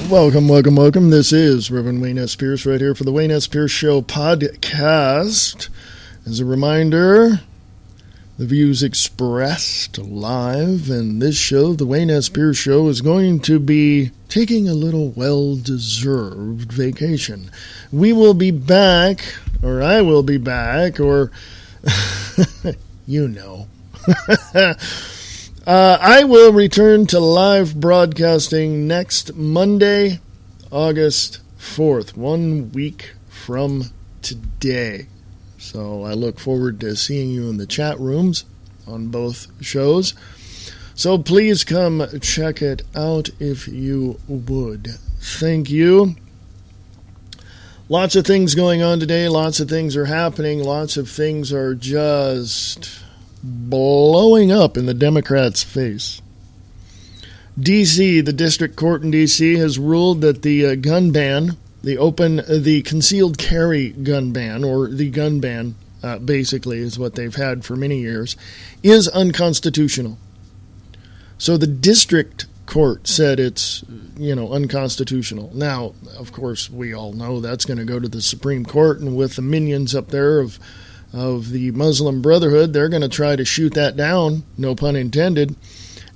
Welcome. This is Reverend Wayne S. Pierce right here for the Wayne S. Pierce Show podcast. As a reminder, the views expressed live in this show, the Wayne S. Pierce Show, is going to be taking a little well-deserved vacation. We will be back, or I will be back, or you know. I will return to live broadcasting next Monday, August 4th, 1 week from today. So I look forward to seeing you in the chat rooms on both shows. So please come check it out if you would. Thank you. Lots of things going on today. Lots of things are happening. Lots of things are just blowing up in the Democrats' face. D.C., the district court in D.C. has ruled that the gun ban, the concealed carry gun ban, or the gun ban, basically is what they've had for many years, is unconstitutional. So the district court said it's, unconstitutional. Now, of course, we all know that's going to go to the Supreme Court, and with the minions up there of the Muslim Brotherhood, they're going to try to shoot that down, no pun intended,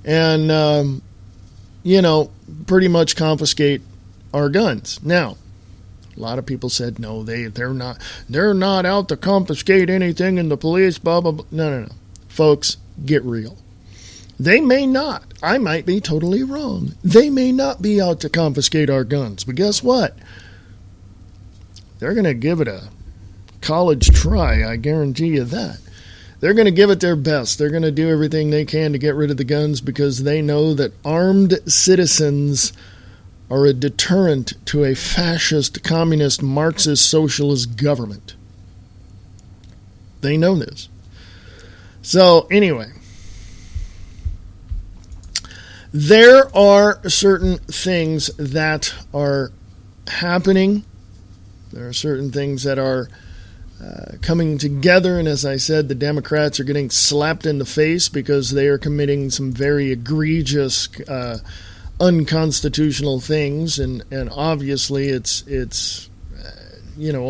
and, pretty much confiscate our guns. Now, a lot of people said, no, they're not out to confiscate anything in the police, blah, blah, blah. No. Folks, get real. They may not. I might be totally wrong. They may not be out to confiscate our guns, but guess what? They're going to give it a college try, I guarantee you that. They're going to give it their best. They're going to do everything they can to get rid of the guns because they know that armed citizens are a deterrent to a fascist, communist, Marxist, socialist government. They know this. So, anyway, there are certain things that are happening. There are certain things that are coming together, and as I said, the Democrats are getting slapped in the face because they are committing some very egregious, unconstitutional things, and obviously it's a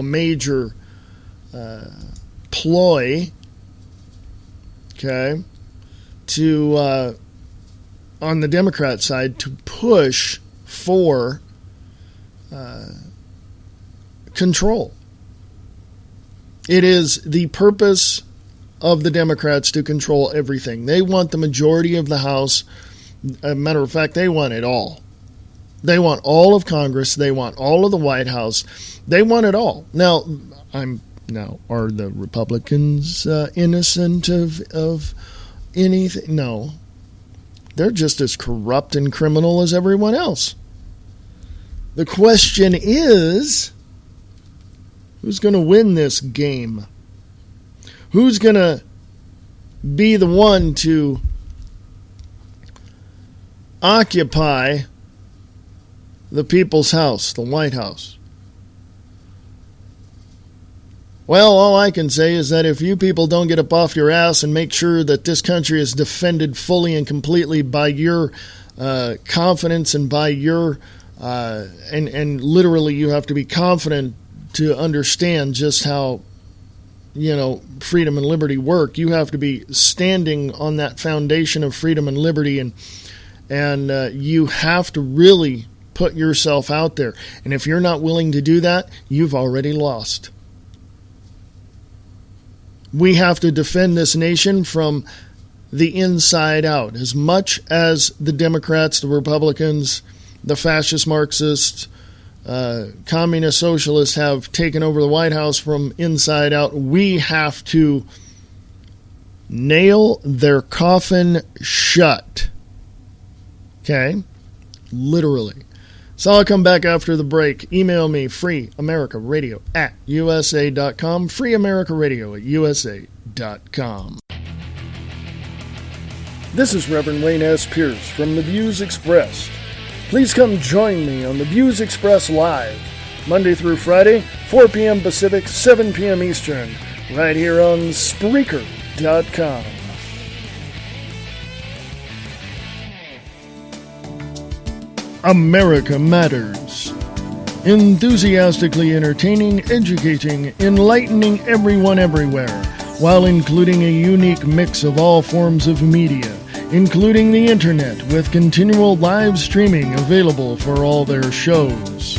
major ploy, okay, to on the Democrat side to push for control. It is the purpose of the Democrats to control everything. They want the majority of the House. As a matter of fact, they want it all. They want all of Congress. They want all of the White House. They want it all. Now, are the Republicans innocent of anything? No. They're just as corrupt and criminal as everyone else. The question is, who's going to win this game? Who's going to be the one to occupy the people's house, the White House? Well, all I can say is that if you people don't get up off your ass and make sure that this country is defended fully and completely by your confidence and by your and literally you have to be confident to understand just how, freedom and liberty work. You have to be standing on that foundation of freedom and liberty, and you have to really put yourself out there. And if you're not willing to do that, you've already lost. We have to defend this nation from the inside out. As much as the Democrats, the Republicans, the fascist Marxists, communist socialists have taken over the White House from inside out, we have to nail their coffin shut. Okay? Literally. So I'll come back after the break. Email me, freeamericaradio@usa.com, freeamericaradio@usa.com. This is Reverend Wayne S. Pierce from The Views Expressed. Please come join me on The Views Express Live, Monday through Friday, 4 p.m. Pacific, 7 p.m. Eastern, right here on Spreaker.com. . America Matters. Enthusiastically entertaining, educating, enlightening everyone everywhere, while including a unique mix of all forms of media, including the internet, with continual live streaming available for all their shows.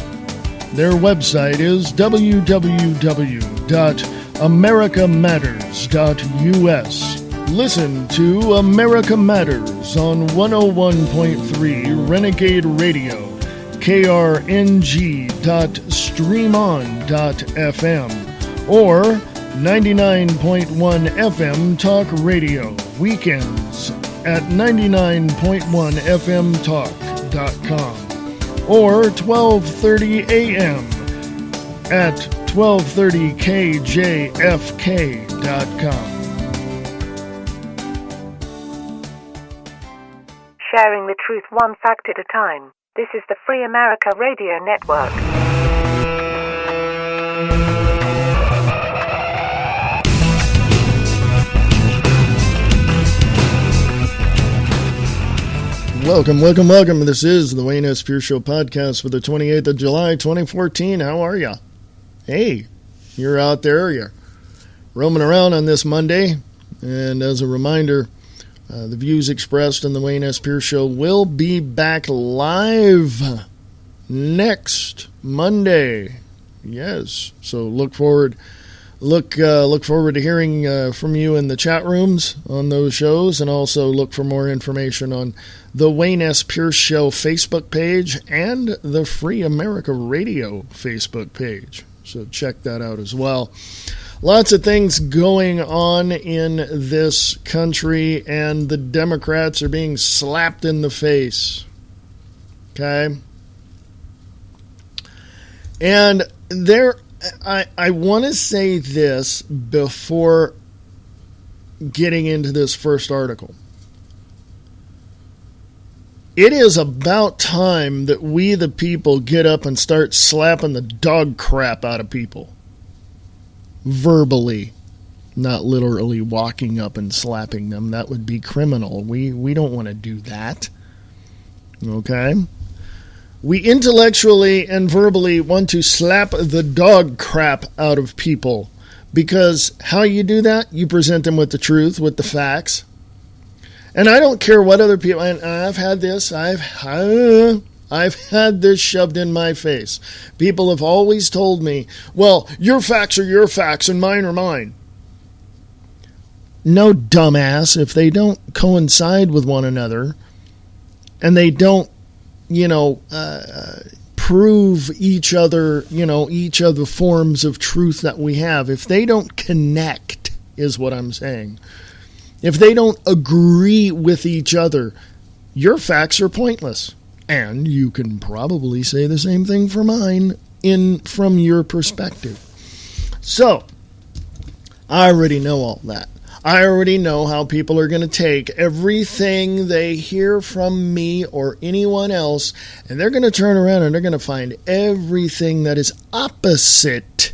Their website is www.americamatters.us. Listen to America Matters on 101.3 Renegade Radio, krng.streamon.fm, or 99.1 FM Talk Radio, weekends at 99.1fmtalk.com, or 12:30 a.m. at 1230kjfk.com. Sharing the truth one fact at a time. This is the Free America Radio Network. Welcome, welcome, welcome. This is the Wayne S. Pierce Show podcast for the 28th of July, 2014. How are ya? Hey, you're out there. You're roaming around on this Monday. And as a reminder, the views expressed in the Wayne S. Pierce Show will be back live next Monday. Yes, so look forward to hearing from you in the chat rooms on those shows, and also look for more information on the Wayne S. Pierce Show Facebook page and the Free America Radio Facebook page. So check that out as well. Lots of things going on in this country, and the Democrats are being slapped in the face. Okay? And I want to say this before getting into this first article. It is about time that we, the people, get up and start slapping the dog crap out of people. Verbally, not literally walking up and slapping them. That would be criminal. We don't want to do that. Okay? We intellectually and verbally want to slap the dog crap out of people, because how you do that, you present them with the truth, with the facts. And I don't care what other people, and I've had this, I've had this shoved in my face. People have always told me, well, your facts are your facts and mine are mine. No, dumbass. If they don't coincide with one another and they don't, prove each other, each of the forms of truth that we have, if they don't connect, is what I'm saying. If they don't agree with each other, your facts are pointless. And you can probably say the same thing for mine from your perspective. So, I already know all that. I already know how people are going to take everything they hear from me or anyone else, and they're going to turn around and they're going to find everything that is opposite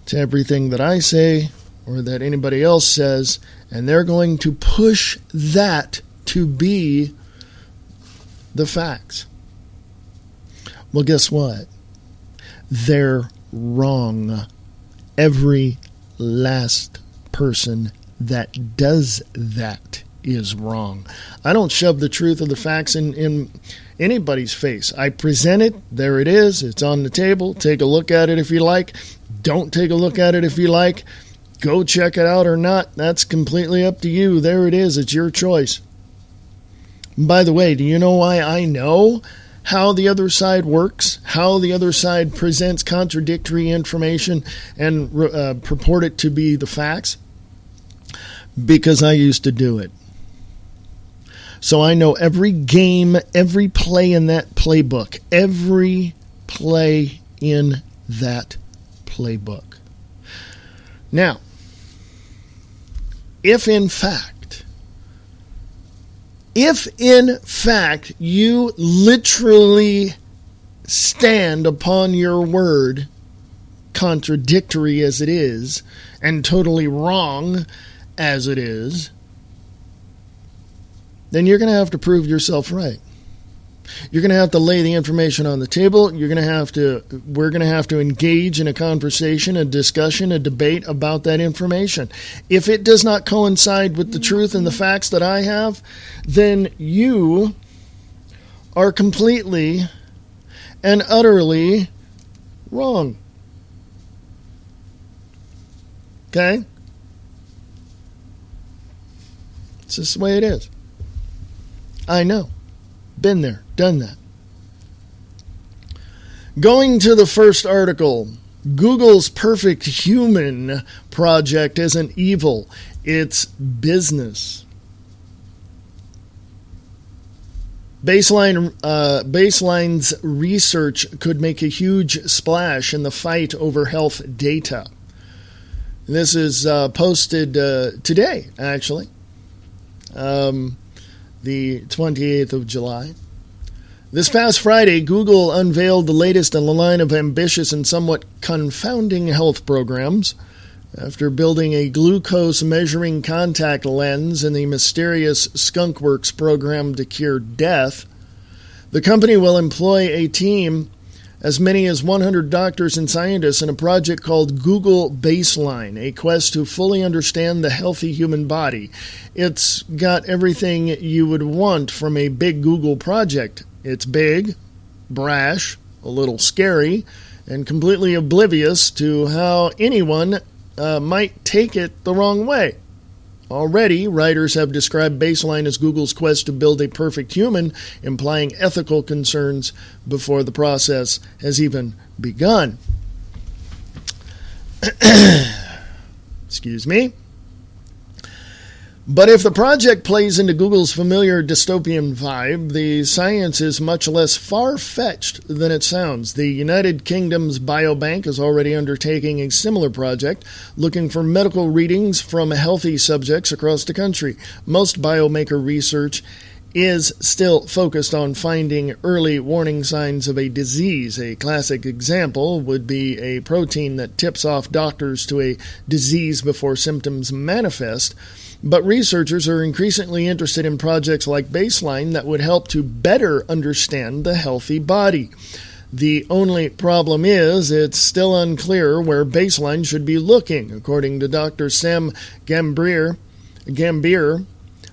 to everything that I say or that anybody else says, and they're going to push that to be the facts. Well, guess what? They're wrong. Every last person that does that is wrong. I don't shove the truth of the facts in anybody's face. I present it. There it is. It's on the table. Take a look at it if you like. Don't take a look at it if you like. Go check it out or not. That's completely up to you. There it is. It's your choice. By the way, do you know why I know how the other side works? How the other side presents contradictory information and purport it to be the facts? Because I used to do it. So I know every game, every play in that playbook. Every play in that playbook. Now, if in fact you literally stand upon your word, contradictory as it is, and totally wrong as it is, then you're going to have to prove yourself right. You're going to have to lay the information on the table. We're going to have to engage in a conversation, a discussion, a debate about that information. If it does not coincide with the truth and the facts that I have, then you are completely and utterly wrong. Okay? It's just the way it is. I know. Been there, done that. Going to the first article, Google's Perfect Human project isn't evil, it's business. Baseline's research could make a huge splash in the fight over health data. This is posted today, actually. The 28th of July. This past Friday, Google unveiled the latest in a line of ambitious and somewhat confounding health programs. After building a glucose measuring contact lens in the mysterious Skunkworks program to cure death, the company will employ a team as many as 100 doctors and scientists in a project called Google Baseline, a quest to fully understand the healthy human body. It's got everything you would want from a big Google project. It's big, brash, a little scary, and completely oblivious to how anyone might take it the wrong way. Already, writers have described Baseline as Google's quest to build a perfect human, implying ethical concerns before the process has even begun. Excuse me. But if the project plays into Google's familiar dystopian vibe, the science is much less far-fetched than it sounds. The United Kingdom's Biobank is already undertaking a similar project, looking for medical readings from healthy subjects across the country. Most biomaker research is still focused on finding early warning signs of a disease. A classic example would be a protein that tips off doctors to a disease before symptoms manifest. But researchers are increasingly interested in projects like Baseline that would help to better understand the healthy body. The only problem is it's still unclear where Baseline should be looking. According to Dr. Sam Gambier,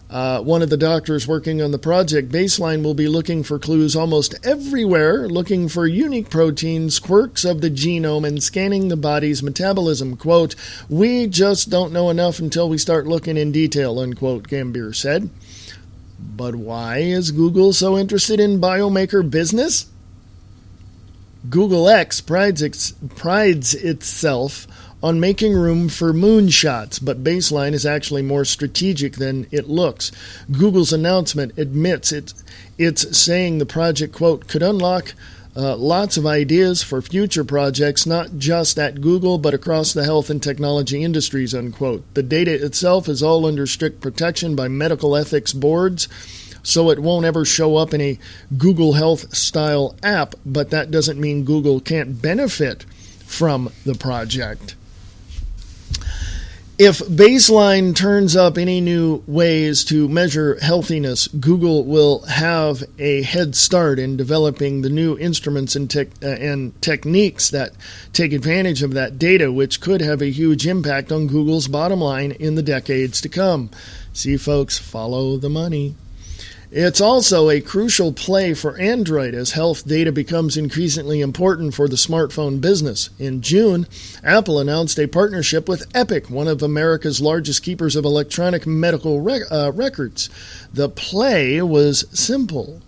one of the doctors working on the project, Baseline will be looking for clues almost everywhere, looking for unique proteins, quirks of the genome, and scanning the body's metabolism. Quote, "We just don't know enough until we start looking in detail," unquote, Gambier said. But why is Google so interested in biomaker business? Google X prides itself on making room for moonshots, but Baseline is actually more strategic than it looks. Google's announcement admits it's saying the project, quote, could unlock lots of ideas for future projects, not just at Google, but across the health and technology industries, unquote. The data itself is all under strict protection by medical ethics boards, so it won't ever show up in a Google Health-style app, but that doesn't mean Google can't benefit from the project. If Baseline turns up any new ways to measure healthiness, Google will have a head start in developing the new instruments and techniques that take advantage of that data, which could have a huge impact on Google's bottom line in the decades to come. See, folks, follow the money. It's also a crucial play for Android as health data becomes increasingly important for the smartphone business. In June, Apple announced a partnership with Epic, one of America's largest keepers of electronic medical records. The play was simple.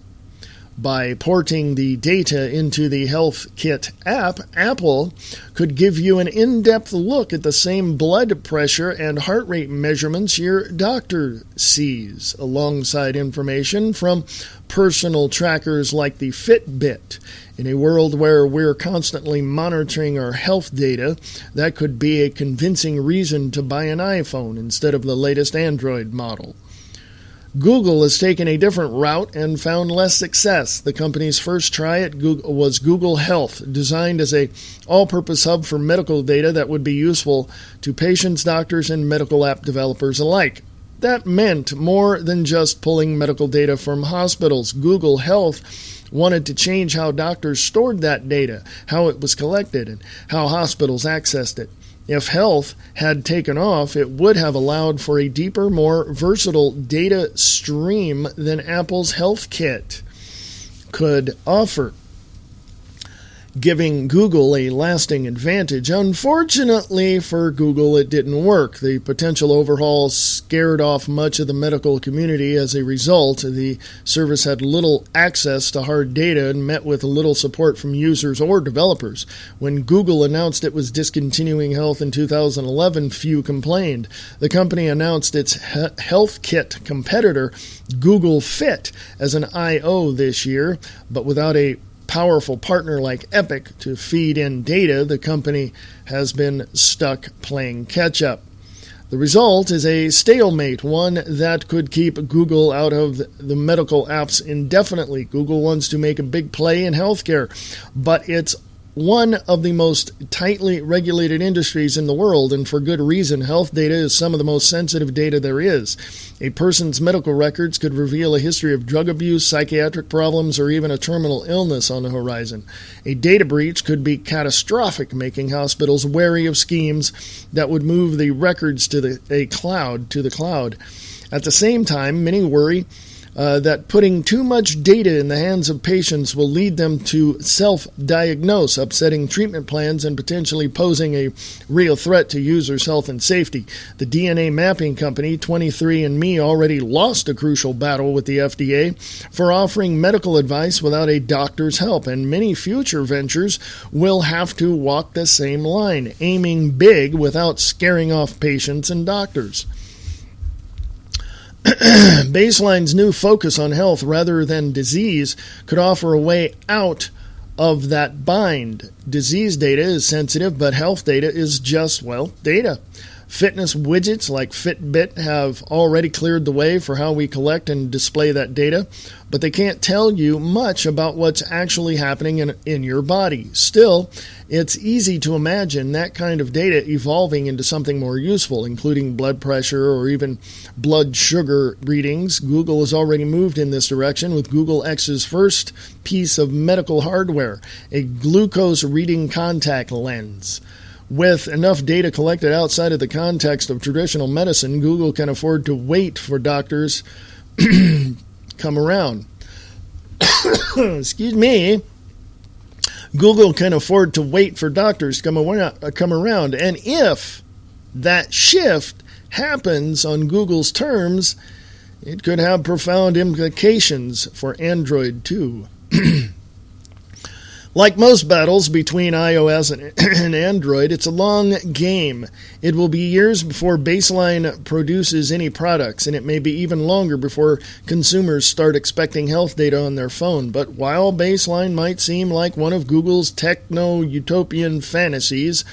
By porting the data into the HealthKit app, Apple could give you an in-depth look at the same blood pressure and heart rate measurements your doctor sees, alongside information from personal trackers like the Fitbit. In a world where we're constantly monitoring our health data, that could be a convincing reason to buy an iPhone instead of the latest Android model. Google has taken a different route and found less success. The company's first try at Google was Google Health, designed as an all-purpose hub for medical data that would be useful to patients, doctors, and medical app developers alike. That meant more than just pulling medical data from hospitals. Google Health wanted to change how doctors stored that data, how it was collected, and how hospitals accessed it. If health had taken off, it would have allowed for a deeper, more versatile data stream than Apple's Health Kit could offer, giving Google a lasting advantage. Unfortunately for Google, it didn't work. The potential overhaul scared off much of the medical community. As a result, the service had little access to hard data and met with little support from users or developers. When Google announced it was discontinuing health in 2011, few complained. The company announced its Health Kit competitor, Google Fit, as an I.O. this year, but without a powerful partner like Epic to feed in data, the company has been stuck playing catch-up. The result is a stalemate, one that could keep Google out of the medical apps indefinitely. Google wants to make a big play in healthcare, but it's one of the most tightly regulated industries in the world, and for good reason. Health data is some of the most sensitive data there is. A person's medical records could reveal a history of drug abuse, psychiatric problems, or even a terminal illness on the horizon. A data breach could be catastrophic, making hospitals wary of schemes that would move the records to the cloud. At the same time, many worry that putting too much data in the hands of patients will lead them to self-diagnose, upsetting treatment plans and potentially posing a real threat to users' health and safety. The DNA mapping company 23andMe already lost a crucial battle with the FDA for offering medical advice without a doctor's help, and many future ventures will have to walk the same line, aiming big without scaring off patients and doctors. Baseline's new focus on health rather than disease could offer a way out of that bind. Disease data is sensitive, but health data is just, data. Fitness widgets like Fitbit have already cleared the way for how we collect and display that data, but they can't tell you much about what's actually happening in your body. Still, it's easy to imagine that kind of data evolving into something more useful, including blood pressure or even blood sugar readings. Google has already moved in this direction with Google X's first piece of medical hardware, a glucose reading contact lens. With enough data collected outside of the context of traditional medicine, Google can afford to wait for doctors come around. Excuse me. Google can afford to wait for doctors to come around. And if that shift happens on Google's terms, it could have profound implications for Android too. Like most battles between iOS and Android, it's a long game. It will be years before Baseline produces any products, and it may be even longer before consumers start expecting health data on their phone. But while Baseline might seem like one of Google's techno-utopian fantasies,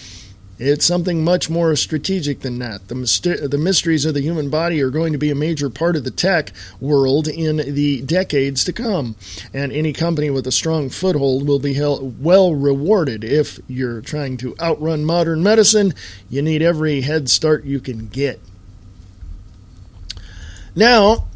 it's something much more strategic than that. The mysteries of the human body are going to be a major part of the tech world in the decades to come, and any company with a strong foothold will be well rewarded. If you're trying to outrun modern medicine, you need every head start you can get. Now,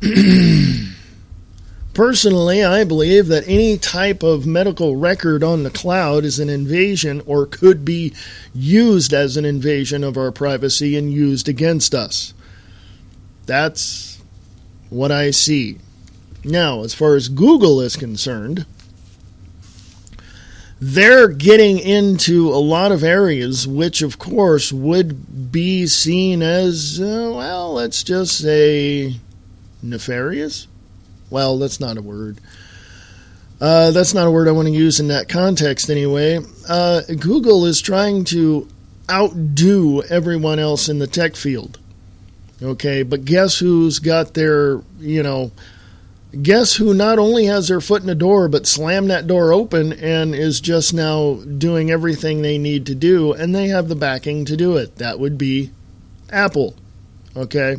personally, I believe that any type of medical record on the cloud is an invasion or could be used as an invasion of our privacy and used against us. That's what I see. Now, as far as Google is concerned, they're getting into a lot of areas which, of course, would be seen as, let's just say, nefarious. Well, that's not a word. That's not a word I want to use in that context anyway. Google is trying to outdo everyone else in the tech field. Okay, but guess who's got their, guess who not only has their foot in the door, but slammed that door open and is just now doing everything they need to do, and they have the backing to do it. That would be Apple. Okay.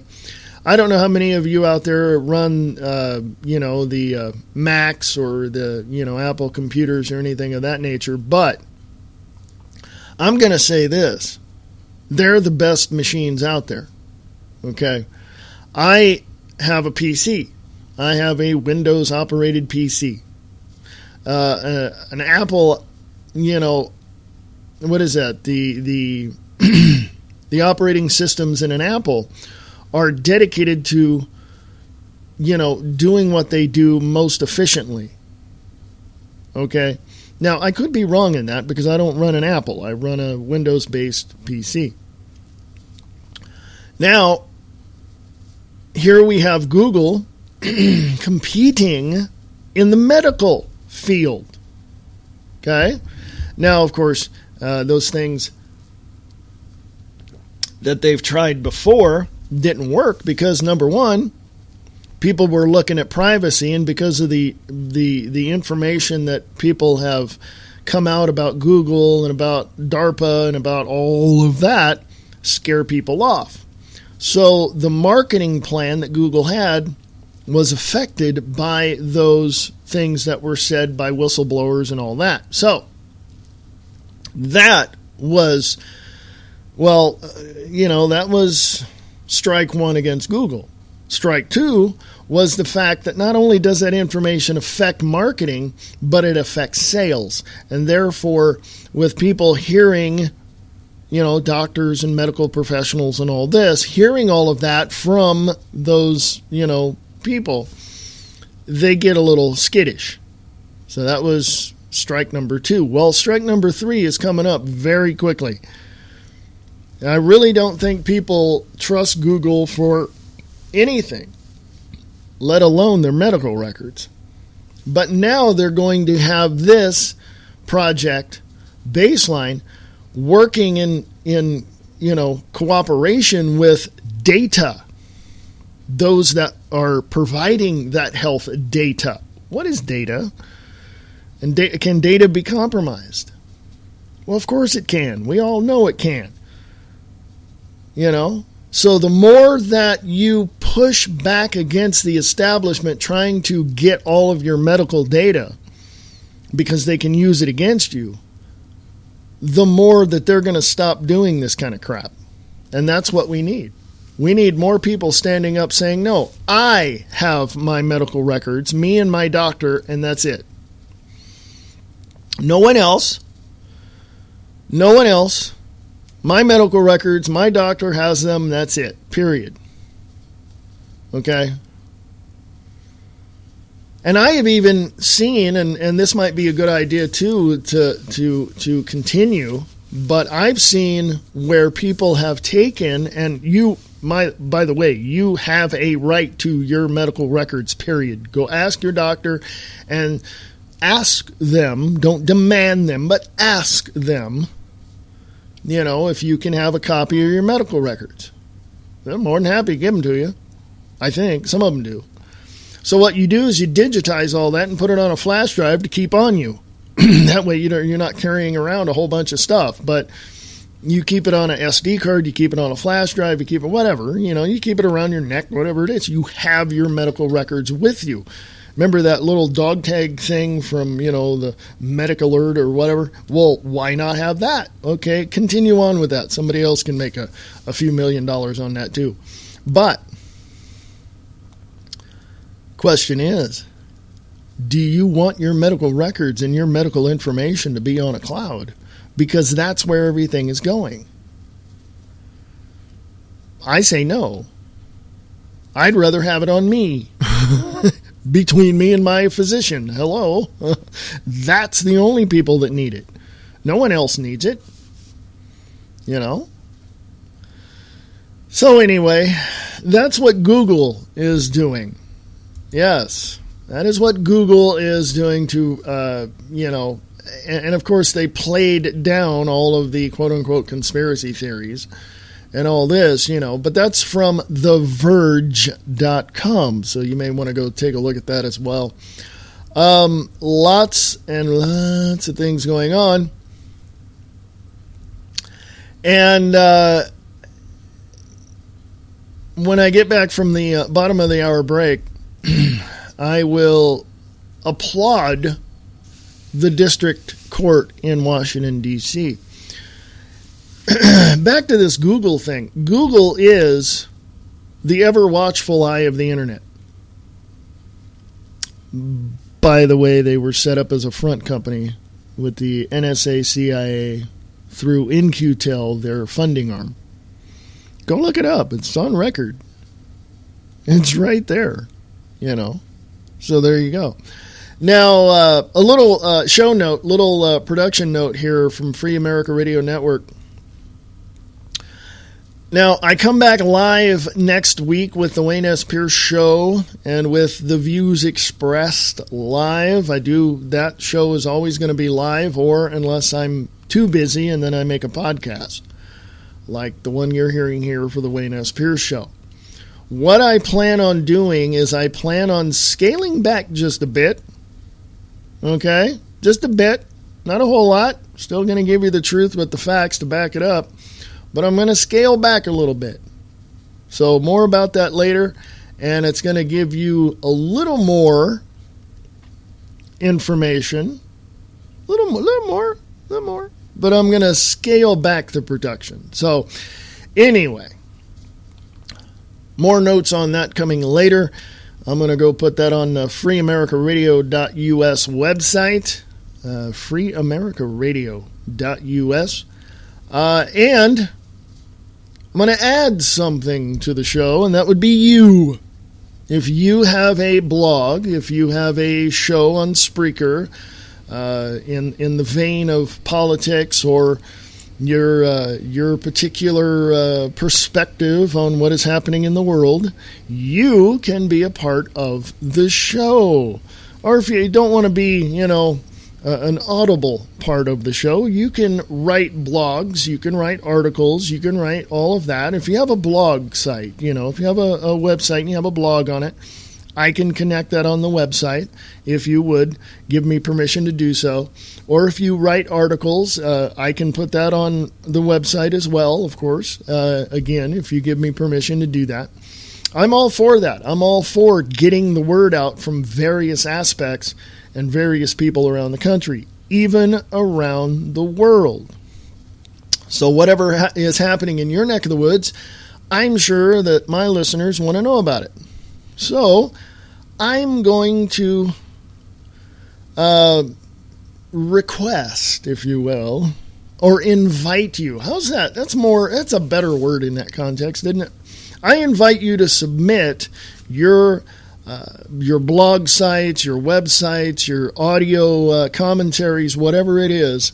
I don't know how many of you out there run, the Macs or the, Apple computers or anything of that nature, but I'm going to say this. They're the best machines out there, okay? I have a PC. I have a Windows operated PC. An Apple, what is that? The the operating systems in an Apple are dedicated to, doing what they do most efficiently. Okay? Now, I could be wrong in that because I don't run an Apple. I run a Windows-based PC. Now, here we have Google competing in the medical field. Okay? Now, of course, those things that they've tried before didn't work because, number one, people were looking at privacy, and because of the information that people have come out about Google and about DARPA and about all of that, scare people off. So the marketing plan that Google had was affected by those things that were said by whistleblowers and all that. So that was, that was strike one against Google. Strike two was the fact that not only does that information affect marketing, but it affects sales. And therefore, with people hearing, doctors and medical professionals and all this, hearing all of that from those, people, they get a little skittish. So that was strike number two. Well, strike number three is coming up very quickly. I really don't think people trust Google for anything, let alone their medical records. But now they're going to have this project, Baseline, working in cooperation with data, those that are providing that health data. What is data? And can data be compromised? Well, of course it can. We all know it can. So the more that you push back against the establishment trying to get all of your medical data because they can use it against you, the more that they're going to stop doing this kind of crap. And that's what we need. We need more people standing up saying, no, I have my medical records, me and my doctor, and that's it. No one else. No one else. My medical records, my doctor has them, that's it. Period. Okay? And I have even seen, and this might be a good idea too to continue, but I've seen where people have taken, and by the way, you have a right to your medical records, period. Go ask your doctor and ask them, don't demand them, but ask them, if you can have a copy of your medical records. They're more than happy to give them to you. I think. Some of them do. So what you do is you digitize all that and put it on a flash drive to keep on you. That way you're not carrying around a whole bunch of stuff. But you keep it on an SD card, you keep it on a flash drive, you keep it whatever. You keep it around your neck, whatever it is. You have your medical records with you. Remember that little dog tag thing from, the Medic Alert or whatever? Well, why not have that? Okay, continue on with that. Somebody else can make a few $1 million on that too. But, question is, do you want your medical records and your medical information to be on a cloud? Because that's where everything is going. I say no. I'd rather have it on me. Between me and my physician. Hello. That's the only people that need it. No one else needs it. So anyway, that's what Google is doing. Yes, that is what Google is doing to, and of course they played down all of the quote-unquote conspiracy theories and all this, but that's from TheVerge.com, so you may want to go take a look at that as well. Lots and lots of things going on. And when I get back from the bottom of the hour break, I will applaud the district court in Washington, D.C. Back to this Google thing. Google is the ever watchful eye of the internet. By the way, they were set up as a front company with the NSA, CIA, through In-Q-Tel, their funding arm. Go look it up. It's on record. It's right there, So there you go. Now, a little show note, production note here from Free America Radio Network. Now, I come back live next week with the Wayne S. Pierce Show and with the Views Expressed live. That show is always going to be live, or unless I'm too busy and then I make a podcast, like the one you're hearing here for the Wayne S. Pierce Show. What I plan on doing is I plan on scaling back just a bit. Okay? Just a bit. Not a whole lot. Still going to give you the truth with the facts to back it up. But I'm going to scale back a little bit. So more about that later. And it's going to give you a little more information. A little more. But I'm going to scale back the production. So anyway, more notes on that coming later. I'm going to go put that on the freeamericaradio.us website. freeamericaradio.us. And I'm going to add something to the show, and that would be you. If you have a blog, if you have a show on Spreaker, in the vein of politics or your particular perspective on what is happening in the world, you can be a part of the show. Or if you don't want to be, an audible part of the show, you can write blogs, you can write articles, you can write all of that. If you have a blog site, if you have a website and you have a blog on it, I can connect that on the website if you would give me permission to do so. Or if you write articles, I can put that on the website as well, of course. Again, if you give me permission to do that. I'm all for that. I'm all for getting the word out from various aspects and various people around the country, even around the world. So whatever is happening in your neck of the woods, I'm sure that my listeners want to know about it. So I'm going to request, if you will, or invite you. How's that? That's a better word in that context, isn't it? I invite you to submit your blog sites, your websites, your audio commentaries, whatever it is,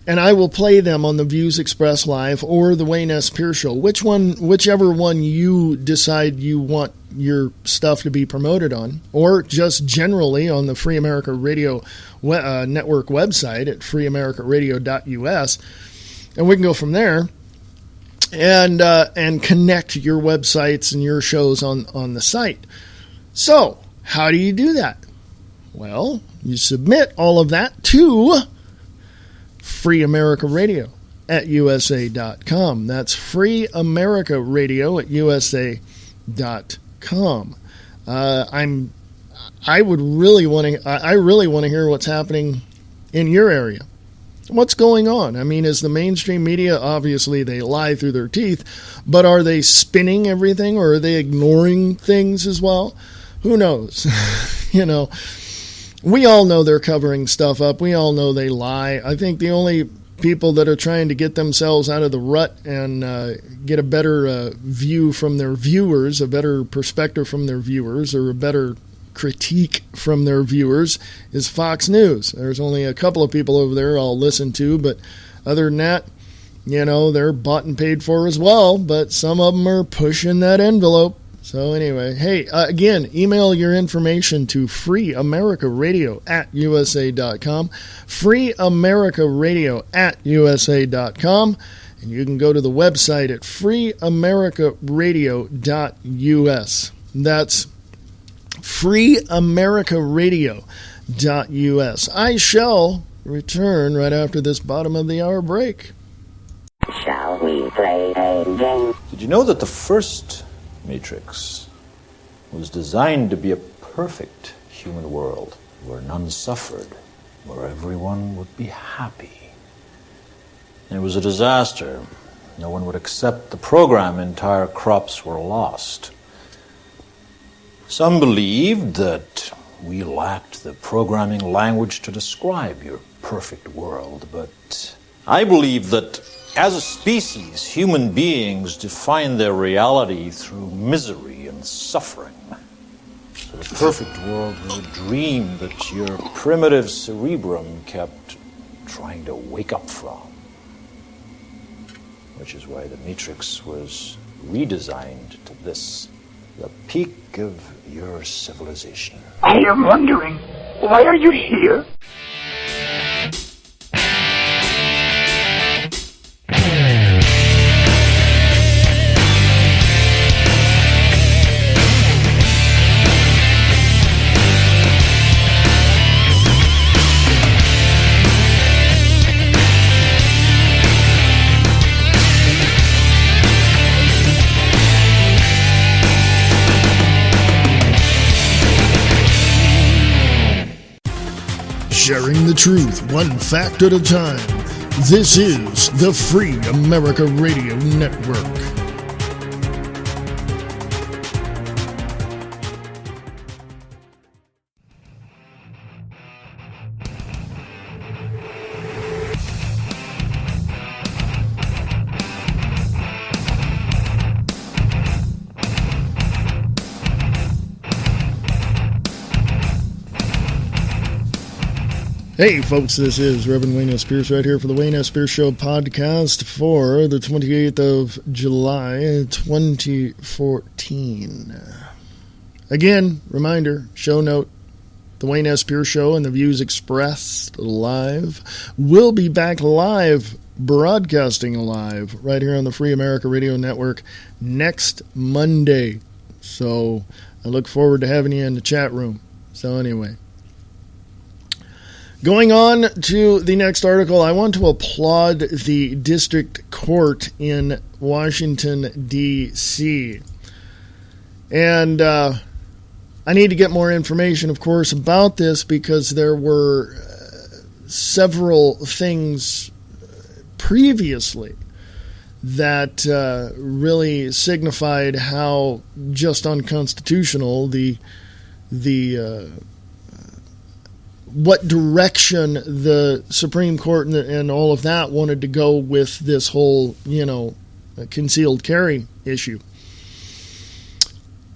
and I will play them on the Views Express Live or the Wayne S. Pierce Show. Whichever one you decide you want your stuff to be promoted on, or just generally on the Free America Radio Network website at freeamericaradio.us, and we can go from there and connect your websites and your shows on the site. So, how do you do that? Well, you submit all of that to Free America Radio at USA.com. That's Free America Radio at USA.com. I really want to hear what's happening in your area. What's going on? I mean, is the mainstream media, obviously they lie through their teeth, but are they spinning everything, or are they ignoring things as well? Who knows? We all know they're covering stuff up. We all know they lie. I think the only people that are trying to get themselves out of the rut and get a better view from their viewers, a better perspective from their viewers, or a better critique from their viewers is Fox News. There's only a couple of people over there I'll listen to, but other than that, they're bought and paid for as well, but some of them are pushing that envelope. So anyway, hey, again, email your information to freeamericaradio at USA.com, freeamericaradio@USA.com, and you can go to the website at freeamericaradio.us. That's freeamericaradio.us. I shall return right after this bottom of the hour break. Shall we play a game? Did you know that the first Matrix was designed to be a perfect human world where none suffered, where everyone would be happy? And it was a disaster. No one would accept the program. Entire crops were lost. Some believed that we lacked the programming language to describe your perfect world, but I believe that as a species, human beings define their reality through misery and suffering. So the perfect world was a dream that your primitive cerebrum kept trying to wake up from. Which is why the Matrix was redesigned to this, the peak of your civilization. I am wondering, why are you here? Sharing the truth, one fact at a time. This is the Free America Radio Network. Hey folks, this is Reverend Wayne S. Pierce right here for the Wayne S. Pierce Show podcast for the 28th of July, 2014. Again, reminder, show note, the Wayne S. Pierce Show and the views expressed live will be back live, broadcasting live, right here on the Free America Radio Network next Monday. So I look forward to having you in the chat room. So anyway. Going on to the next article, I want to applaud the district court in Washington, D.C. And I need to get more information, of course, about this because there were several things previously that really signified how just unconstitutional what direction the Supreme Court and all of that wanted to go with this whole, concealed carry issue.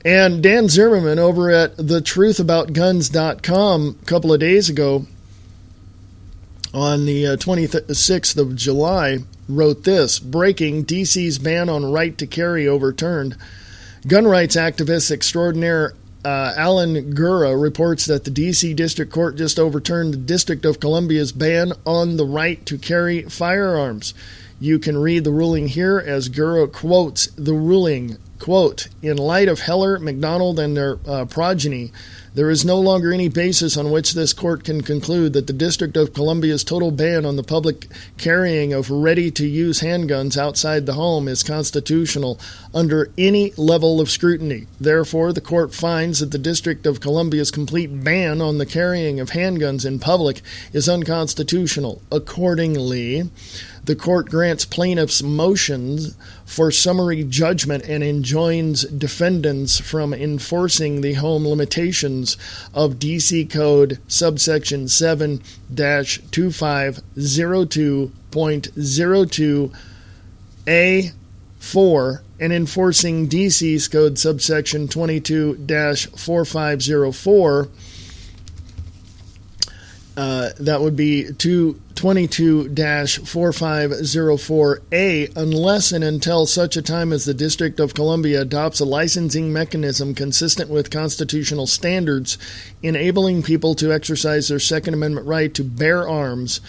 And Dan Zimmerman over at thetruthaboutguns.com a couple of days ago on the 26th of July wrote this: breaking, DC's ban on right to carry overturned. Gun rights activist extraordinaire Alan Gura reports that the D.C. District Court just overturned the District of Columbia's ban on the right to carry firearms. You can read the ruling here as Gura quotes the ruling, quote, "In light of Heller, McDonald, and their progeny, there is no longer any basis on which this court can conclude that the District of Columbia's total ban on the public carrying of ready-to-use handguns outside the home is constitutional under any level of scrutiny. Therefore, the court finds that the District of Columbia's complete ban on the carrying of handguns in public is unconstitutional. Accordingly, the court grants plaintiffs' motions for summary judgment and enjoins defendants from enforcing the home limitations of D.C. Code subsection 7-250.02A4 and enforcing D.C.'s Code subsection 22-4504. That would be 22-4504A, unless and until such a time as the District of Columbia adopts a licensing mechanism consistent with constitutional standards, enabling people to exercise their Second Amendment right to bear arms.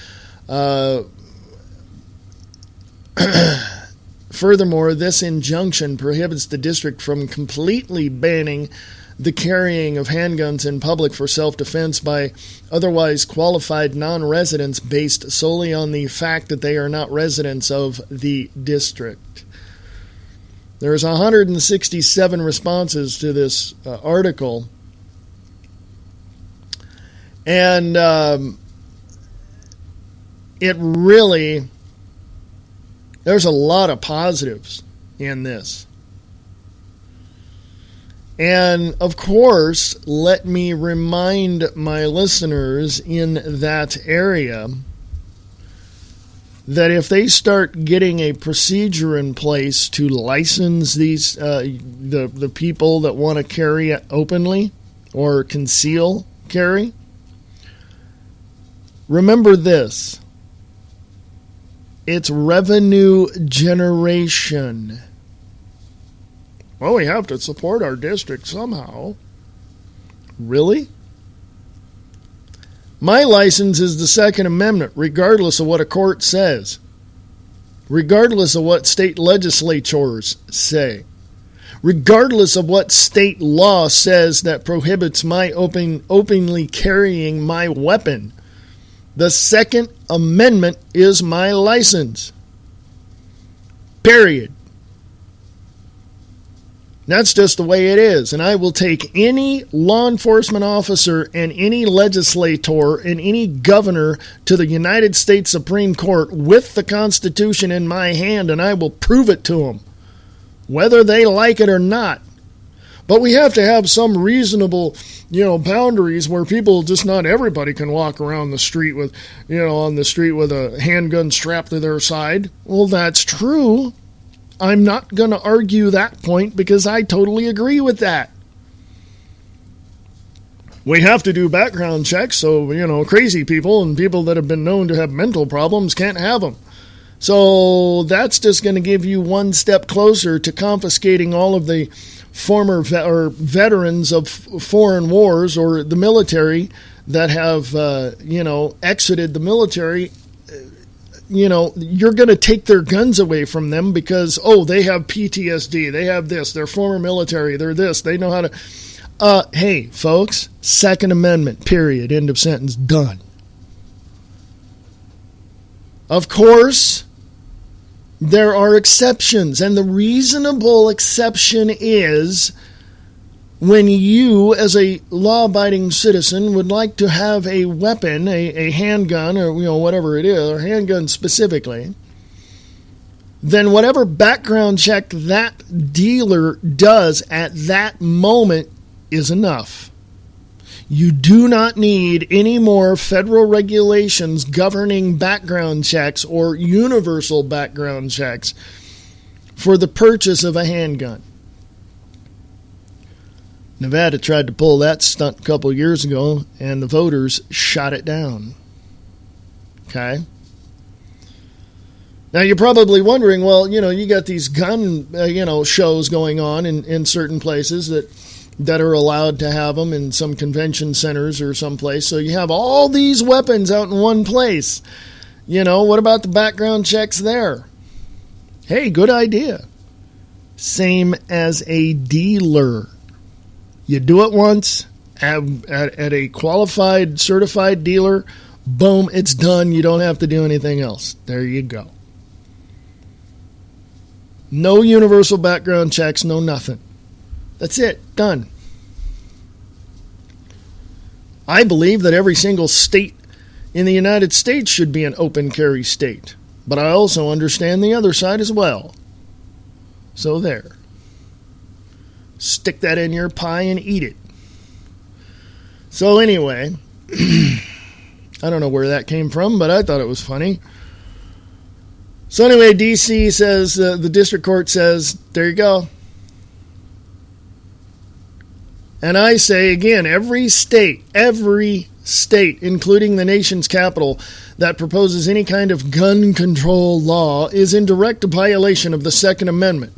Furthermore, this injunction prohibits the district from completely banning the carrying of handguns in public for self-defense by otherwise qualified non-residents based solely on the fact that they are not residents of the district. There's 167 responses to this article, and it really There's a lot of positives in this. And, of course, let me remind my listeners in that area that if they start getting a procedure in place to license these the people that want to carry openly or conceal carry, remember this. It's revenue generation. Well, we have to support our district somehow. Really? My license is the Second Amendment, regardless of what a court says. Regardless of what state legislatures say. Regardless of what state law says that prohibits my openly carrying my weapon. The Second Amendment is my license. Period. That's just the way it is. And I will take any law enforcement officer and any legislator and any governor to the United States Supreme Court with the Constitution in my hand, and I will prove it to them, whether they like it or not. But we have to have some reasonable, boundaries where people, just not everybody can walk around the street with, on the street with a handgun strapped to their side. Well, that's true. I'm not going to argue that point because I totally agree with that. We have to do background checks, so, crazy people and people that have been known to have mental problems can't have them. So that's just going to give you one step closer to confiscating all of the former veterans of foreign wars or the military that have, exited the military. You're going to take their guns away from them because, they have PTSD, they have this, they're former military, they're this, they know how to... Hey, folks, Second Amendment, period, end of sentence, done. Of course, there are exceptions, and the reasonable exception is when you, as a law-abiding citizen, would like to have a weapon, a handgun, or whatever it is, or handgun specifically, then whatever background check that dealer does at that moment is enough. You do not need any more federal regulations governing background checks or universal background checks for the purchase of a handgun. Nevada tried to pull that stunt a couple years ago, and the voters shot it down. Okay? Now, you're probably wondering, well, you got these gun, shows going on in certain places that are allowed to have them in some convention centers or someplace. So you have all these weapons out in one place. What about the background checks there? Hey, good idea. Same as a dealer. You do it once at a qualified, certified dealer, boom, it's done. You don't have to do anything else. There you go. No universal background checks, no nothing. That's it, done. I believe that every single state in the United States should be an open carry state, but I also understand the other side as well. So there. Stick that in your pie and eat it. So anyway, I don't know where that came from, but I thought it was funny. So anyway, D.C. says, the district court says, there you go. And I say again, every state, including the nation's capital, that proposes any kind of gun control law is in direct violation of the Second Amendment.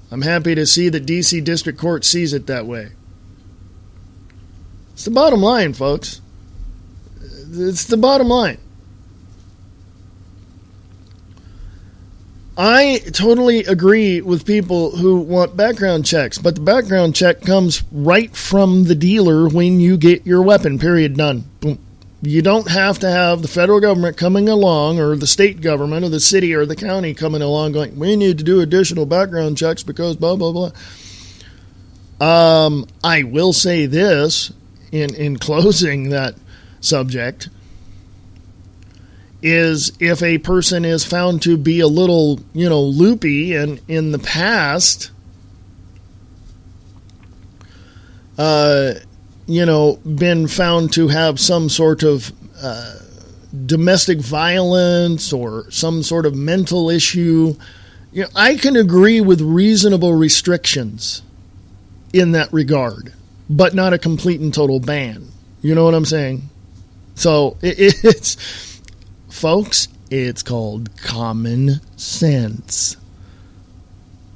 I'm happy to see that D.C. District Court sees it that way. It's the bottom line, folks. It's the bottom line. I totally agree with people who want background checks, but the background check comes right from the dealer when you get your weapon, period, done. Boom. You don't have to have the federal government coming along or the state government or the city or the county coming along going, we need to do additional background checks because blah, blah, blah. I will say this in closing that subject. is if a person is found to be a little, loopy and in the past, been found to have some sort of domestic violence or some sort of mental issue. I can agree with reasonable restrictions in that regard, but not a complete and total ban. You know what I'm saying? So it's, folks, it's called common sense.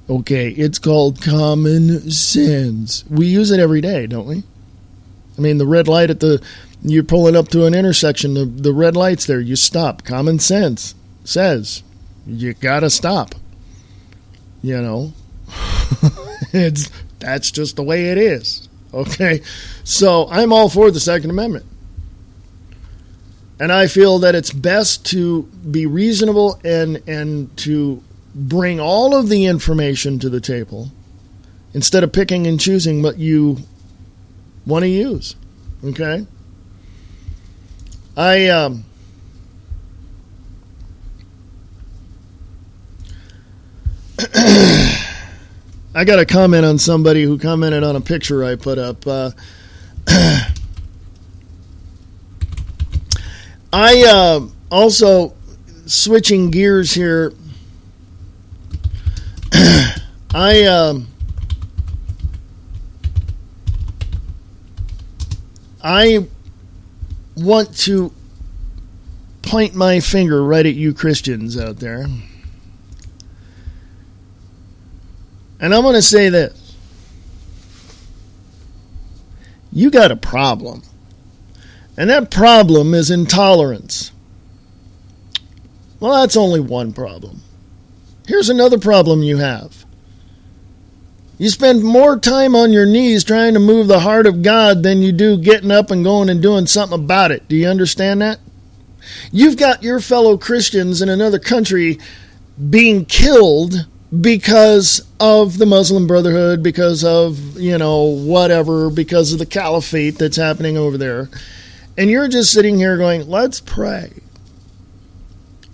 Okay, it's called common sense. We use it every day, don't we? I mean, the red light you're pulling up to an intersection, the red light's there, you stop. Common sense says you gotta stop. That's just the way it is. Okay, so I'm all for the Second Amendment. And I feel that it's best to be reasonable and to bring all of the information to the table instead of picking and choosing what you want to use. Okay? I got a comment on somebody who commented on a picture I put up. I also, switching gears here, I want to point my finger right at you Christians out there. And I'm going to say this. You got a problem. And that problem is intolerance. Well, that's only one problem. Here's another problem you have. You spend more time on your knees trying to move the heart of God than you do getting up and going and doing something about it. Do you understand that? You've got your fellow Christians in another country being killed because of the Muslim Brotherhood, because of, whatever, because of the caliphate that's happening over there. And you're just sitting here going, let's pray.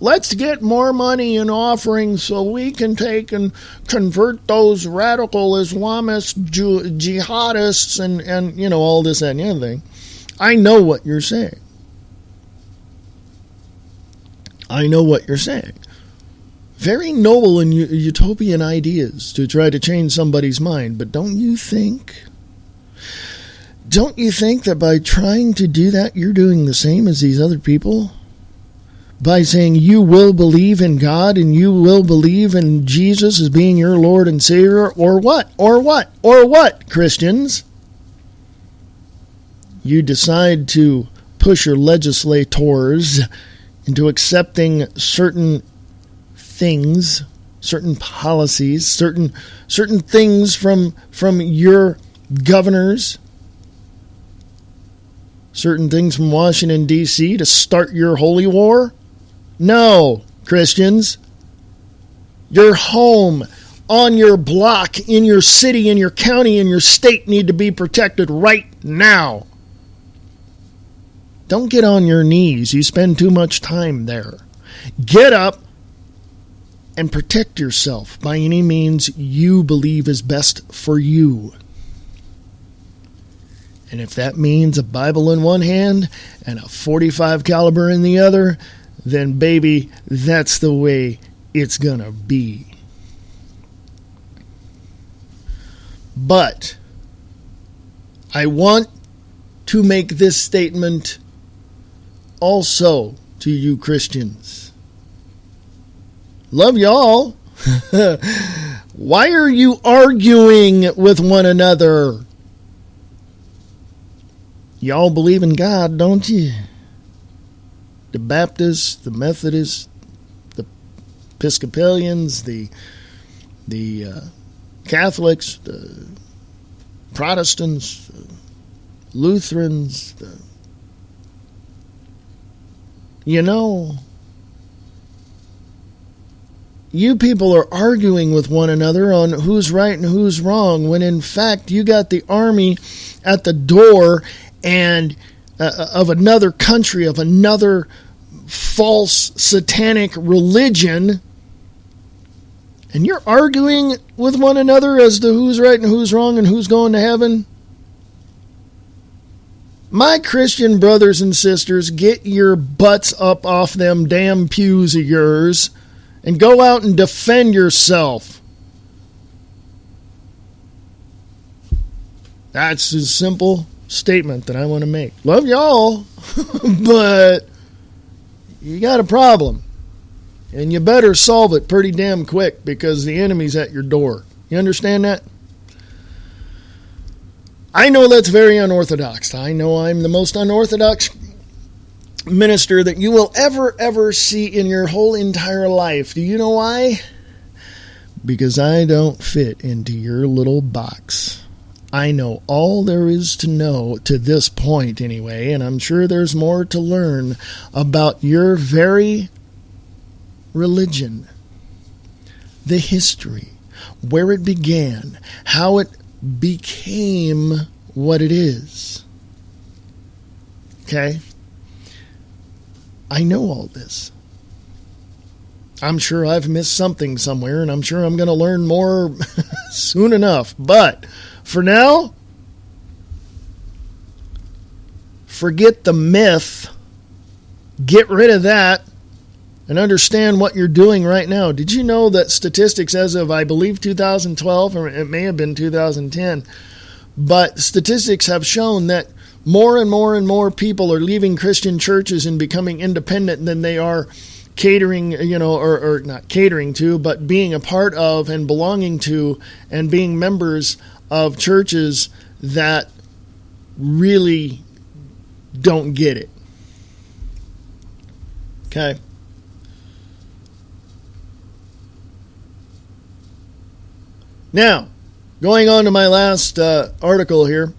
Let's get more money in offerings so we can take and convert those radical Islamist jihadists and all this and the other thing. I know what you're saying. I know what you're saying. Very noble and utopian ideas to try to change somebody's mind, but don't you think that by trying to do that, you're doing the same as these other people? By saying you will believe in God and you will believe in Jesus as being your Lord and Savior, or what? Or what? Or what, Christians? You decide to push your legislators into accepting certain things, certain policies, certain things from your governors, certain things from Washington, D.C. to start your holy war? No, Christians. Your home, on your block, in your city, in your county, in your state need to be protected right now. Don't get on your knees. You spend too much time there. Get up and protect yourself by any means you believe is best for you. And if that means a Bible in one hand and a .45 caliber in the other, then baby, that's the way it's gonna be. But I want to make this statement also to you Christians. Love y'all. Why are you arguing with one another? Y'all believe in God, don't you? The Baptists, the Methodists, the Episcopalians, the Catholics, the Protestants, the Lutherans, you people are arguing with one another on who's right and who's wrong, when in fact you got the army at the door and of another country, of another false satanic religion, and you're arguing with one another as to who's right and who's wrong and who's going to heaven. My Christian brothers and sisters, get your butts up off them damn pews of yours and go out and defend yourself. That's a simple statement that I want to make. Love y'all, but you got a problem. And you better solve it pretty damn quick because the enemy's at your door. You understand that? I know that's very unorthodox. I know I'm the most unorthodox minister that you will ever see in your whole entire life. Do you know why? Because I don't fit into your little box. I know all there is to know to this point anyway, and I'm sure there's more to learn about your very religion, the history, where it began, how it became what it is. Okay? I know all this. I'm sure I've missed something somewhere, and I'm sure I'm going to learn more soon enough. But for now, forget the myth. Get rid of that and understand what you're doing right now. Did you know that statistics as of, I believe, 2012, or it may have been 2010, but statistics have shown that more and more and more people are leaving Christian churches and becoming independent than they are catering, or not catering to, but being a part of and belonging to and being members of churches that really don't get it. Okay? Now, going on to my last article here.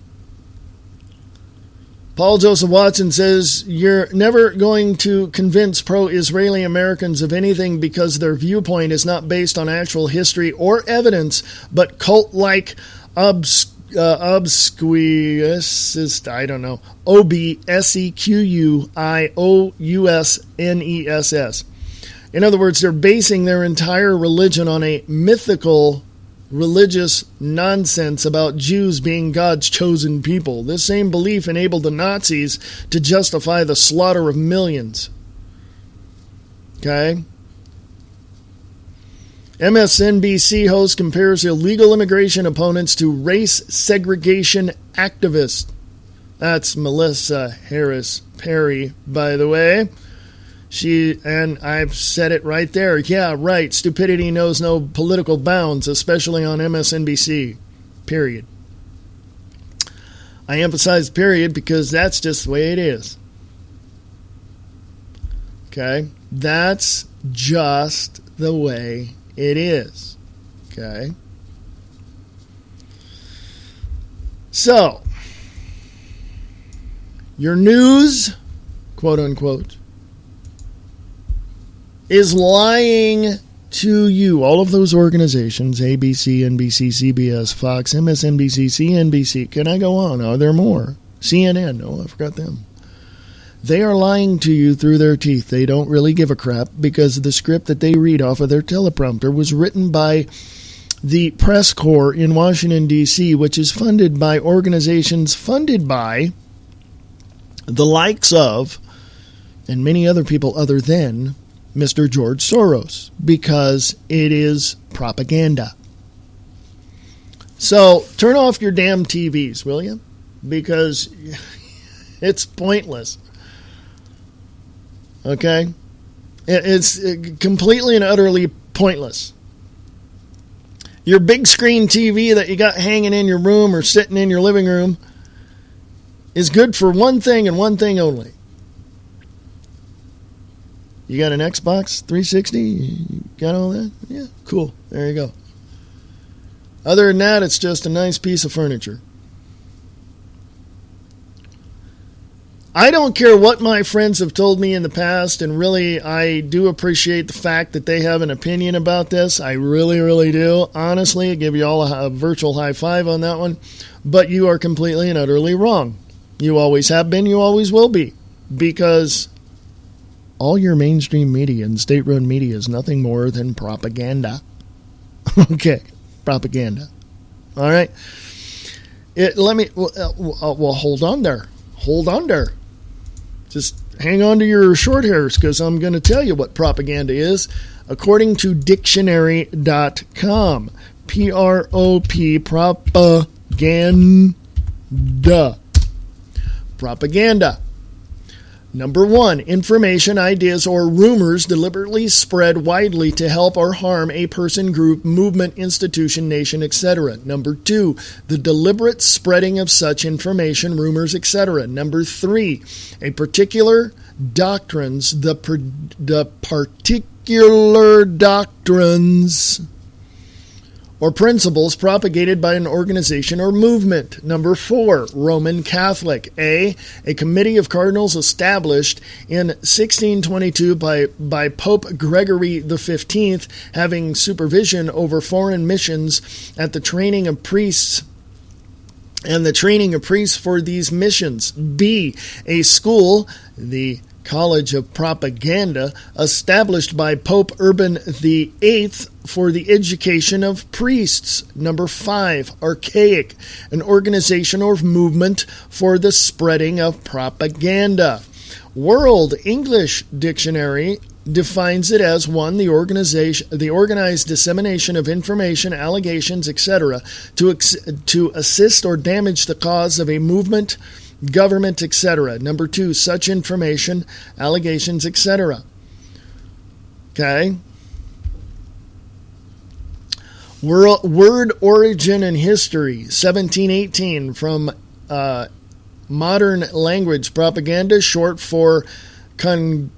Paul Joseph Watson says, you're never going to convince pro-Israeli Americans of anything because their viewpoint is not based on actual history or evidence, but cult-like obscuous, I don't know, obsequiousioussness. In other words, they're basing their entire religion on a mythical religious nonsense about Jews being God's chosen people. This same belief enabled the Nazis to justify the slaughter of millions. Okay? MSNBC host compares illegal immigration opponents to race segregation activists. That's Melissa Harris Perry, by the way. And I've said it right there. Yeah, right. Stupidity knows no political bounds, especially on MSNBC. Period. I emphasize period because that's just the way it is. Okay? That's just the way it is. Okay? So, your news, quote unquote, is lying to you. All of those organizations, ABC, NBC, CBS, Fox, MSNBC, CNBC. Can I go on? Are there more? CNN. Oh, I forgot them. They are lying to you through their teeth. They don't really give a crap because the script that they read off of their teleprompter was written by the press corps in Washington, D.C., which is funded by organizations funded by the likes of, and many other people other than, Mr. George Soros, because it is propaganda. So turn off your damn TVs, will you? Because it's pointless. Okay? It's completely and utterly pointless. Your big screen TV that you got hanging in your room or sitting in your living room is good for one thing and one thing only. You got an Xbox 360? You got all that? Yeah, cool. There you go. Other than that, it's just a nice piece of furniture. I don't care what my friends have told me in the past, and really, I do appreciate the fact that they have an opinion about this. I really, really do. Honestly, I give you all a virtual high five on that one. But you are completely and utterly wrong. You always have been, you always will be. Because all your mainstream media and state-run media is nothing more than propaganda. Okay, propaganda. All right. Hold on there. Hold on there. Just hang on to your short hairs because I'm going to tell you what propaganda is. According to dictionary.com, P-R-O-P, propaganda. Propaganda. Number 1, information, ideas, or rumors deliberately spread widely to help or harm a person, group, movement, institution, nation, etc. Number 2, the deliberate spreading of such information, rumors, etc. Number 3, a particular doctrines, the particular doctrines or principles propagated by an organization or movement. Number 4, Roman Catholic. A committee of cardinals established in 1622 by Pope Gregory XV, having supervision over foreign missions at the training of priests and the training of priests for these missions. B, a school, the College of Propaganda, established by Pope Urban VIII for the education of priests. Number 5, archaic, an organization or movement for the spreading of propaganda. World English Dictionary defines it as 1, the organized dissemination of information, allegations, etc., to assist or damage the cause of a movement, government, etc. Number 2, such information, allegations, etc. Okay. Word origin and history, 1718, from modern language, propaganda, short for Congregatio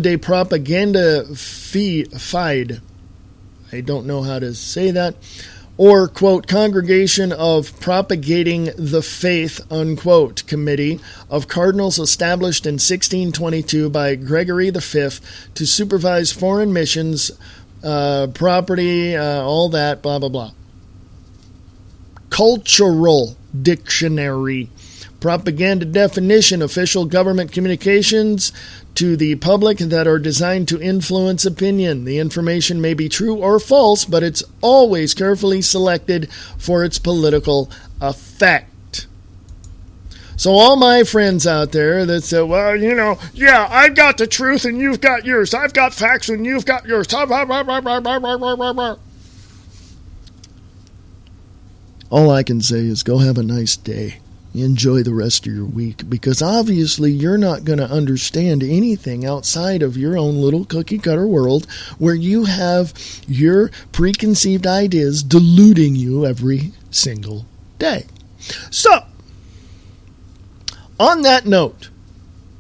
de Propaganda Fide. I don't know how to say that. Or, quote, Congregation of Propagating the Faith, unquote, Committee of Cardinals established in 1622 by Gregory V to supervise foreign missions, property, all that, blah, blah, blah. Cultural Dictionary. Propaganda definition, official government communications to the public that are designed to influence opinion. The information may be true or false, but it's always carefully selected for its political effect. So all my friends out there that say, well, yeah, I've got the truth and you've got yours. I've got facts and you've got yours. All I can say is go have a nice day. Enjoy the rest of your week, because obviously you're not going to understand anything outside of your own little cookie cutter world where you have your preconceived ideas deluding you every single day. So, on that note,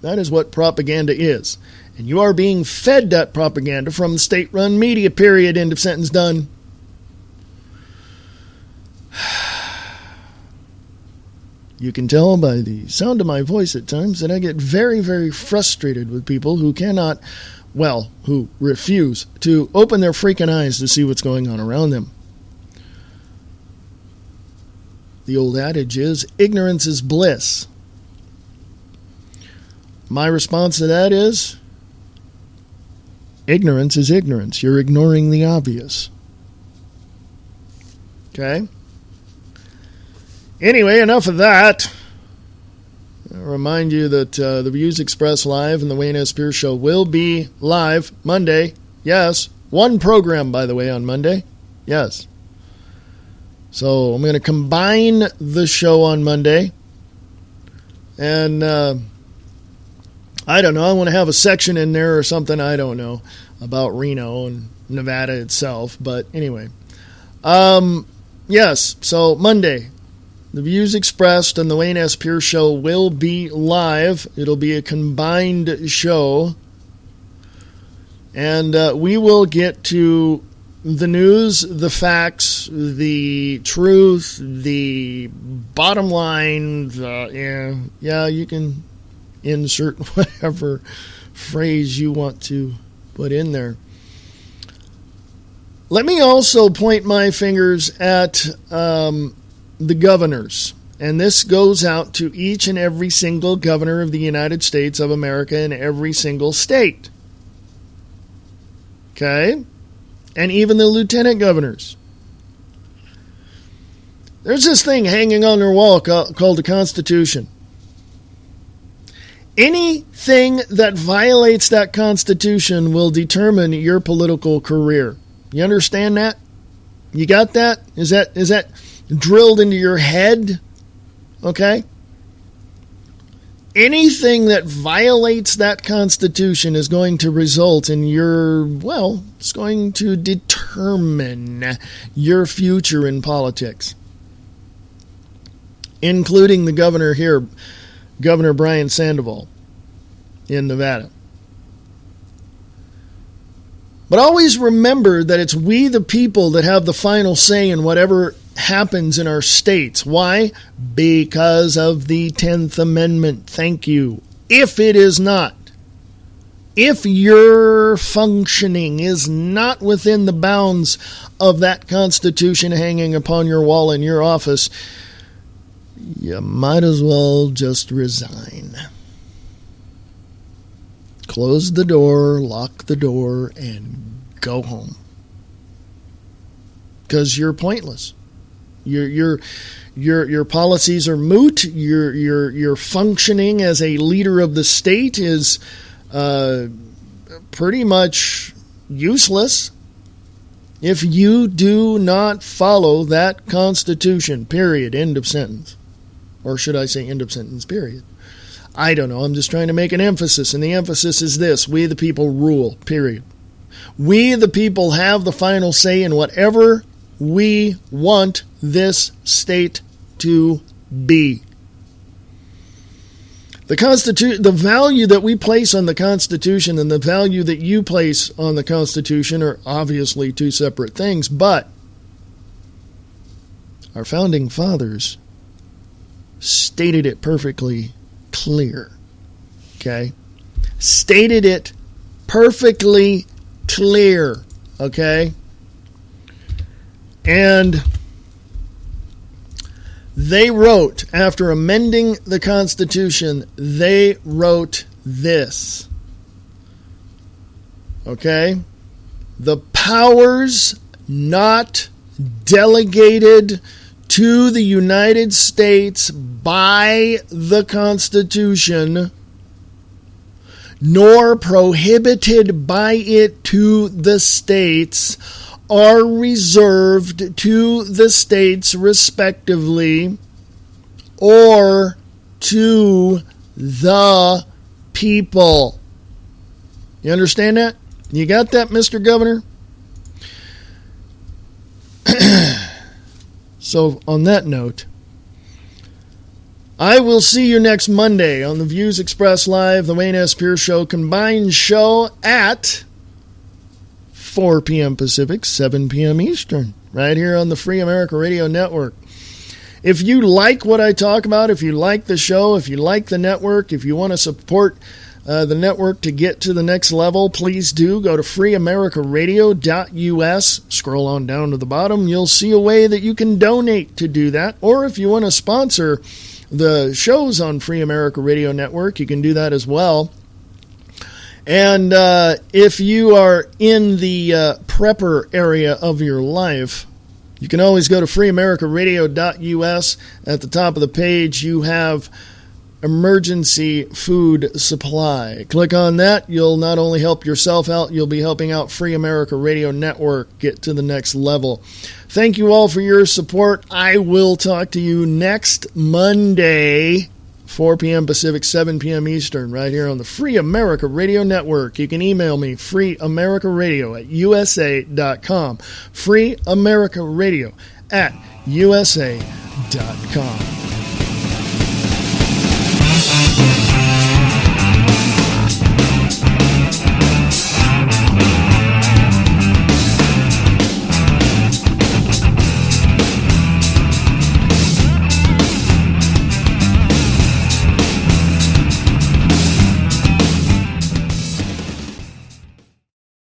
that is what propaganda is. And you are being fed that propaganda from the state-run media, period. End of sentence, done. You can tell by the sound of my voice at times that I get very, very frustrated with people who who refuse to open their freaking eyes to see what's going on around them. The old adage is, ignorance is bliss. My response to that is, ignorance is ignorance. You're ignoring the obvious. Okay? Anyway, enough of that. I'll remind you that the Views Express Live and the Wayne S. Pierce Show will be live Monday. Yes. One program, by the way, on Monday. Yes. So I'm going to combine the show on Monday. And I don't know. I want to have a section in there or something. I don't know about Reno and Nevada itself. But anyway. Yes. So Monday. The views expressed on the Wayne S. Pierce Show will be live. It'll be a combined show. And we will get to the news, the facts, the truth, the bottom line. You can insert whatever phrase you want to put in there. Let me also point my fingers at the governors And this goes out to each and every single governor of the United States of America in every single state. Okay? And even the lieutenant governors. There's this thing hanging on their wall called the Constitution. Anything that violates that Constitution will determine your political career. You understand that? You got that? Is that drilled into your head? Okay? Anything that violates that Constitution is going to result in it's going to determine your future in politics. Including the governor here, Governor Brian Sandoval in Nevada. But always remember that it's we the people that have the final say in whatever happens in our states. Why? Because of the 10th Amendment. Thank you. If it is not, if your functioning is not within the bounds of that Constitution hanging upon your wall in your office, you might as well just resign. Close the door, lock the door, and go home. Because you're pointless. Your policies are moot. Your functioning as a leader of the state is pretty much useless if you do not follow that Constitution. Period. End of sentence. Or should I say end of sentence, period. I don't know. I'm just trying to make an emphasis. And the emphasis is this. We the people rule, period. We the people have the final say in whatever we want this state to be. The value that we place on the Constitution and the value that you place on the Constitution are obviously two separate things, but our founding fathers stated it perfectly clear. Okay? Stated it perfectly clear. Okay? And they wrote, after amending the Constitution, they wrote this. Okay? The powers not delegated to the United States by the Constitution, nor prohibited by it to the states, are reserved to the states respectively, or to the people. You understand that? You got that, Mr. Governor? So, on that note, I will see you next Monday on the Views Express Live, the Wayne S. Pierce Show combined show at 4 p.m. Pacific, 7 p.m. Eastern, right here on the Free America Radio Network. If you like what I talk about, if you like the show, if you like the network, if you want to support the network to get to the next level, please do go to freeamericaradio.us. Scroll on down to the bottom. You'll see a way that you can donate to do that. Or if you want to sponsor the shows on Free America Radio Network, you can do that as well. And if you are in the prepper area of your life, you can always go to freeamericaradio.us. At the top of the page, you have emergency food supply. Click on that. You'll not only help yourself out, you'll be helping out Free America Radio Network get to the next level. Thank you all for your support. I will talk to you next Monday, 4 p.m. Pacific, 7 p.m. Eastern, right here on the Free America Radio Network. You can email me, freeamericaradio@usa.com. freeamericaradio@usa.com.